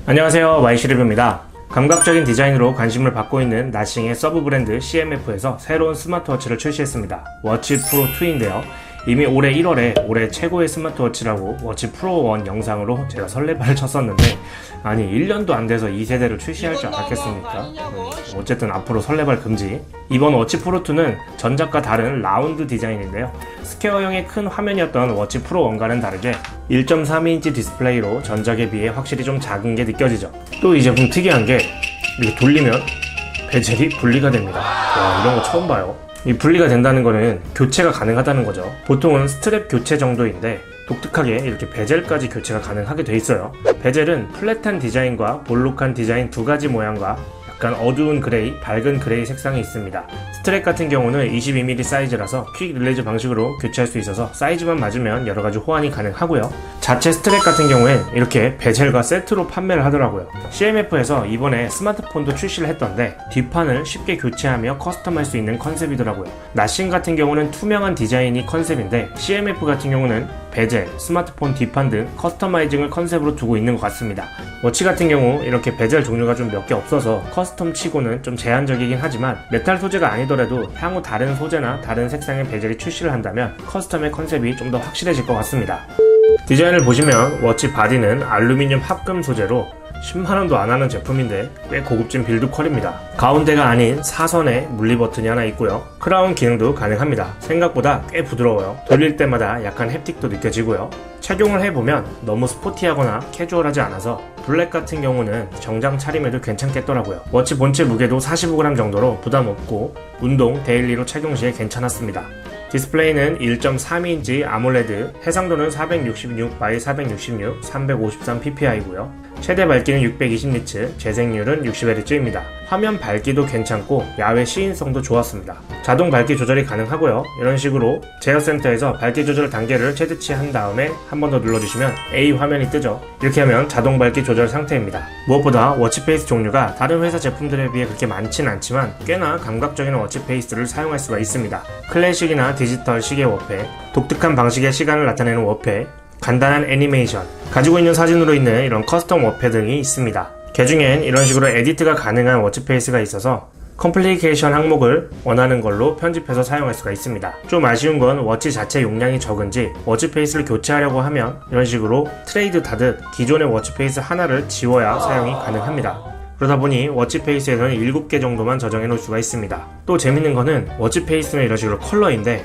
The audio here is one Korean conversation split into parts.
안녕하세요, Y시리뷰입니다. 감각적인 디자인으로 관심을 받고 있는 나싱의 서브 브랜드 CMF에서 새로운 스마트워치를 출시했습니다. 워치 프로 2인데요. 이미 올해 1월에 올해 최고의 스마트워치라고 워치 프로 1 영상으로 제가 설레발을 쳤었는데, 아니 1년도 안 돼서 이 세대를 출시할 줄 알았겠습니까? 어쨌든 앞으로 설레발 금지. 이번 워치 프로 2는 전작과 다른 라운드 디자인인데요. 스퀘어형의 큰 화면이었던 워치 프로 1과는 다르게 1.32인치 디스플레이로 전작에 비해 확실히 좀 작은 게 느껴지죠. 또 이 제품 특이한 게 이렇게 돌리면 베젤이 분리가 됩니다. 와, 이런 거 처음 봐요. 이 분리가 된다는 거는 교체가 가능하다는 거죠. 보통은 스트랩 교체 정도인데 독특하게 이렇게 베젤까지 교체가 가능하게 돼 있어요. 베젤은 플랫한 디자인과 볼록한 디자인 두 가지 모양과 약간 어두운 그레이, 밝은 그레이 색상이 있습니다. 스트랩 같은 경우는 22mm 사이즈라서 퀵 릴리즈 방식으로 교체할 수 있어서 사이즈만 맞으면 여러가지 호환이 가능하고요. 자체 스트랩 같은 경우엔 이렇게 베젤과 세트로 판매를 하더라고요. CMF에서 이번에 스마트폰도 출시를 했던데 뒷판을 쉽게 교체하며 커스텀할 수 있는 컨셉이더라고요. 나싱 같은 경우는 투명한 디자인이 컨셉인데 CMF 같은 경우는 베젤, 스마트폰 뒷판 등 커스터마이징을 컨셉으로 두고 있는 것 같습니다. 워치 같은 경우 이렇게 베젤 종류가 좀 몇 개 없어서 커스텀 치고는 좀 제한적이긴 하지만 메탈 소재가 아니더라도 향후 다른 소재나 다른 색상의 베젤이 출시를 한다면 커스텀의 컨셉이 좀 더 확실해질 것 같습니다. 디자인을 보시면 워치 바디는 알루미늄 합금 소재로 10만원도 안 하는 제품인데 꽤 고급진 빌드 퀄입니다. 가운데가 아닌 사선에 물리 버튼이 하나 있고요. 크라운 기능도 가능합니다. 생각보다 꽤 부드러워요. 돌릴 때마다 약간 햅틱도 느껴지고요. 착용을 해보면 너무 스포티하거나 캐주얼하지 않아서 블랙 같은 경우는 정장 차림에도 괜찮겠더라고요. 워치 본체 무게도 45g 정도로 부담 없고 운동, 데일리로 착용 시에 괜찮았습니다. 디스플레이는 1.32인치 아몰레드, 해상도는 466x466, 353ppi고요. 최대 밝기는 620니츠, 재생률은 60Hz입니다. 화면 밝기도 괜찮고 야외 시인성도 좋았습니다. 자동 밝기 조절이 가능하고요. 이런 식으로 제어센터에서 밝기 조절 단계를 최대치 한 다음에 한 번 더 눌러주시면 A 화면이 뜨죠. 이렇게 하면 자동 밝기 조절 상태입니다. 무엇보다 워치페이스 종류가 다른 회사 제품들에 비해 그렇게 많진 않지만 꽤나 감각적인 워치페이스를 사용할 수가 있습니다. 클래식이나 디지털 시계 워페, 독특한 방식의 시간을 나타내는 워페, 간단한 애니메이션, 가지고 있는 사진으로 있는 이런 커스텀 워페 등이 있습니다. 개중엔 이런 식으로 에디트가 가능한 워치페이스가 있어서 컴플리케이션 항목을 원하는 걸로 편집해서 사용할 수가 있습니다. 좀 아쉬운 건 워치 자체 용량이 적은지 워치페이스를 교체하려고 하면 이런 식으로 트레이드 타듯 기존의 워치페이스 하나를 지워야 사용이 가능합니다. 그러다 보니 워치페이스에서는 7개 정도만 저장해 놓을 수가 있습니다. 또 재밌는 거는 워치페이스는 이런 식으로 컬러인데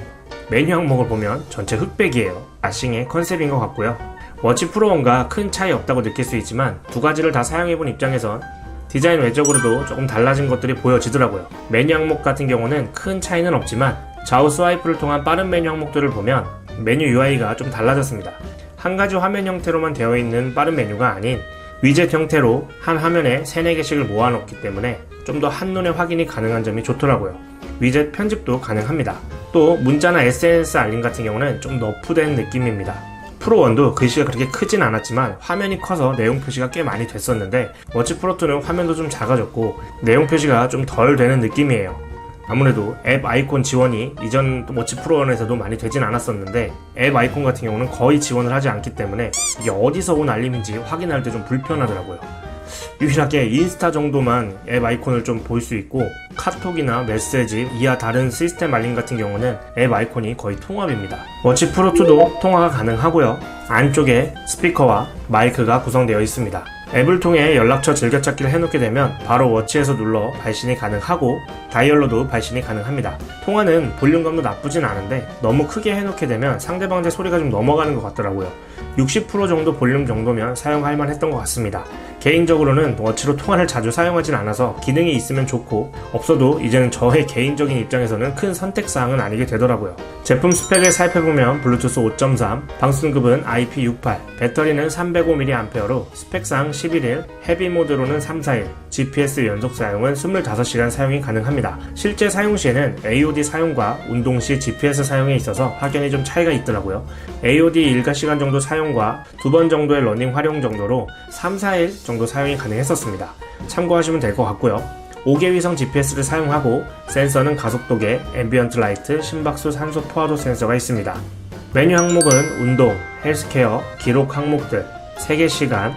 메뉴 항목을 보면 전체 흑백이에요. 나싱의 컨셉인 것 같고요. 워치 프로 1과 큰 차이 없다고 느낄 수 있지만 두 가지를 다 사용해본 입장에선 디자인 외적으로도 조금 달라진 것들이 보여지더라고요. 메뉴 항목 같은 경우는 큰 차이는 없지만 좌우 스와이프를 통한 빠른 메뉴 항목들을 보면 메뉴 UI가 좀 달라졌습니다. 한 가지 화면 형태로만 되어 있는 빠른 메뉴가 아닌 위젯 형태로 한 화면에 3, 4개씩을 모아놓기 때문에 좀 더 한눈에 확인이 가능한 점이 좋더라고요. 위젯 편집도 가능합니다. 또 문자나 SNS 알림 같은 경우는 좀 너프된 느낌입니다. 프로1도 글씨가 그렇게 크진 않았지만 화면이 커서 내용 표시가 꽤 많이 됐었는데 워치 프로2는 화면도 좀 작아졌고 내용 표시가 좀 덜 되는 느낌이에요. 아무래도 앱 아이콘 지원이 이전 워치 프로1에서도 많이 되진 않았었는데 앱 아이콘 같은 경우는 거의 지원을 하지 않기 때문에 이게 어디서 온 알림인지 확인할 때 좀 불편하더라고요. 유일하게 인스타 정도만 앱 아이콘을 좀 볼 수 있고 카톡이나 메시지, 이하 다른 시스템 알림 같은 경우는 앱 아이콘이 거의 통합입니다. 워치 프로2도 통화가 가능하고요. 안쪽에 스피커와 마이크가 구성되어 있습니다. 앱을 통해 연락처 즐겨찾기를 해놓게 되면 바로 워치에서 눌러 발신이 가능하고 다이얼로도 발신이 가능합니다. 통화는 볼륨감도 나쁘진 않은데 너무 크게 해놓게 되면 상대방의 소리가 좀 넘어가는 것 같더라고요. 60% 정도 볼륨 정도면 사용할 만했던 것 같습니다. 개인적으로는 워치로 통화를 자주 사용하진 않아서 기능이 있으면 좋고 없어도 이제는 저의 개인적인 입장에서는 큰 선택사항은 아니게 되더라고요. 제품 스펙을 살펴보면 블루투스 5.3, 방수등급은 IP68, 배터리는 305mAh로 스펙상 11일, 헤비 모드로는 3-4일, GPS 연속 사용은 25시간 사용이 가능합니다. 실제 사용 시에는 AOD 사용과 운동 시 GPS 사용에 있어서 확연히 좀 차이가 있더라고요. AOD 일가시간 정도 사용과 2번 정도의 러닝 활용 정도로 3-4일 정도 사용이 가능했었습니다. 참고하시면 될 것 같고요. 5개 위성 GPS를 사용하고 센서는 가속도계, 앰비언트 라이트, 심박수, 산소 포화도 센서가 있습니다. 메뉴 항목은 운동, 헬스케어, 기록 항목들, 3개 시간,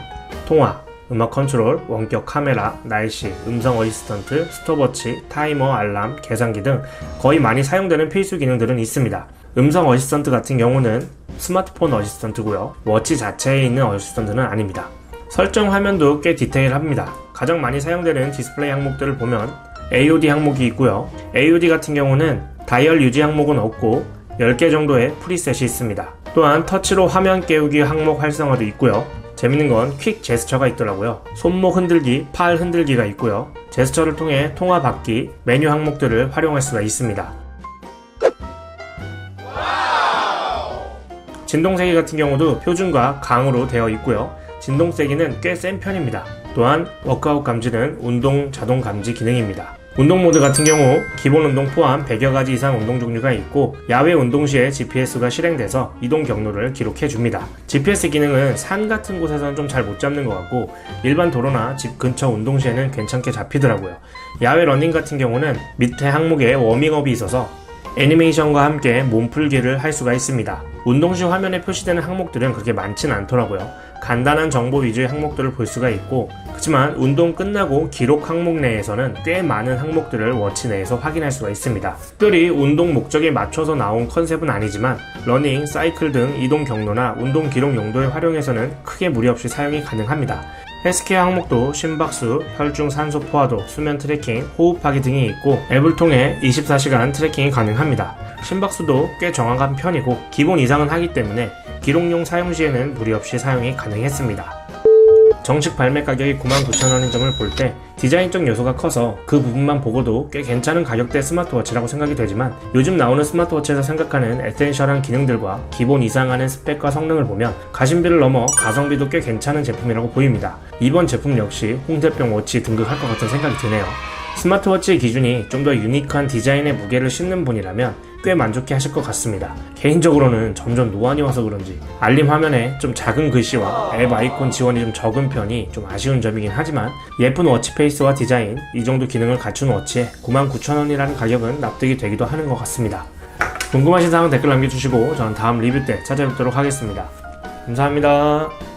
통화, 음악 컨트롤, 원격 카메라, 날씨, 음성 어시스턴트, 스톱워치, 타이머, 알람, 계산기 등 거의 많이 사용되는 필수 기능들은 있습니다. 음성 어시스턴트 같은 경우는 스마트폰 어시스턴트고요. 워치 자체에 있는 어시스턴트는 아닙니다. 설정 화면도 꽤 디테일합니다. 가장 많이 사용되는 디스플레이 항목들을 보면 AOD 항목이 있고요. AOD 같은 경우는 다이얼 유지 항목은 없고 10개 정도의 프리셋이 있습니다. 또한 터치로 화면 깨우기 항목 활성화도 있고요. 재밌는 건 퀵 제스처가 있더라고요. 손목 흔들기, 팔 흔들기가 있고요. 제스처를 통해 통화 받기, 메뉴 항목들을 활용할 수가 있습니다. 진동세기 같은 경우도 표준과 강으로 되어 있고요. 진동세기는 꽤 센 편입니다. 또한 워크아웃 감지는 운동 자동 감지 기능입니다. 운동 모드 같은 경우 기본 운동 포함 100여 가지 이상 운동 종류가 있고 야외 운동 시에 GPS가 실행돼서 이동 경로를 기록해 줍니다. GPS 기능은 산 같은 곳에서는 좀 잘 못 잡는 것 같고 일반 도로나 집 근처 운동 시에는 괜찮게 잡히더라고요. 야외 러닝 같은 경우는 밑에 항목에 워밍업이 있어서 애니메이션과 함께 몸풀기를 할 수가 있습니다. 운동 시 화면에 표시되는 항목들은 그렇게 많진 않더라고요. 간단한 정보 위주의 항목들을 볼 수가 있고 그렇지만 운동 끝나고 기록 항목 내에서는 꽤 많은 항목들을 워치 내에서 확인할 수가 있습니다. 특별히 운동 목적에 맞춰서 나온 컨셉은 아니지만 러닝, 사이클 등 이동 경로나 운동 기록 용도에 활용해서는 크게 무리 없이 사용이 가능합니다. 헬스케어 항목도 심박수, 혈중 산소 포화도, 수면 트래킹, 호흡하기 등이 있고 앱을 통해 24시간 트래킹이 가능합니다. 심박수도 꽤 정확한 편이고 기본 이상은 하기 때문에 기록용 사용 시에는 무리 없이 사용이 가능했습니다. 정식 발매 가격이 99,000원인 점을 볼 때 디자인적 요소가 커서 그 부분만 보고도 꽤 괜찮은 가격대 스마트워치라고 생각이 되지만 요즘 나오는 스마트워치에서 생각하는 에센셜한 기능들과 기본 이상하는 스펙과 성능을 보면 가심비를 넘어 가성비도 꽤 괜찮은 제품이라고 보입니다. 이번 제품 역시 홍대병 워치 등극할 것 같은 생각이 드네요. 스마트워치의 기준이 좀 더 유니크한 디자인의 무게를 싣는 분이라면 꽤 만족해 하실 것 같습니다. 개인적으로는 점점 노안이 와서 그런지 알림 화면에 좀 작은 글씨와 앱 아이콘 지원이 좀 적은 편이 좀 아쉬운 점이긴 하지만 예쁜 워치 페이스와 디자인, 이 정도 기능을 갖춘 워치에 99,000원이라는 가격은 납득이 되기도 하는 것 같습니다. 궁금하신 사항은 댓글 남겨주시고 저는 다음 리뷰 때 찾아뵙도록 하겠습니다. 감사합니다.